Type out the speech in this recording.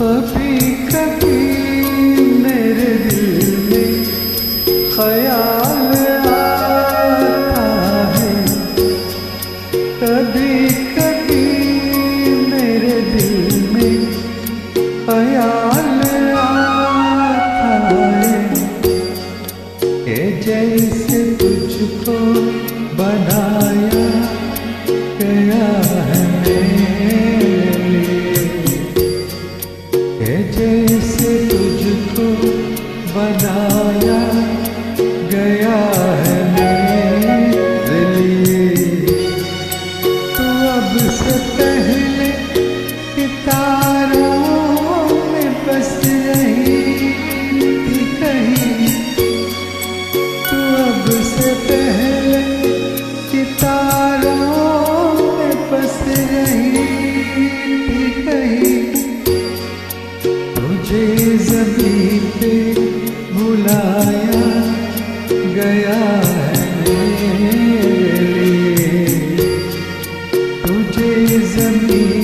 कभी कभी मेरे दिल में ख्याल आता है, कभी कभी मेरे दिल में ख्याल आता है कि जैसे तुझको बनाया गया है मेरे लिए, कि जैसे तुझको बनाया गया है मेरे लिए। तू अब से पहले सितारों में बस रही थी कहीं, तू अब से पहले सितारों में बस रही थी कहीं। तुझे ज़मीन पे बुलाया गया है मेरे लिए, तुझे ज़मीन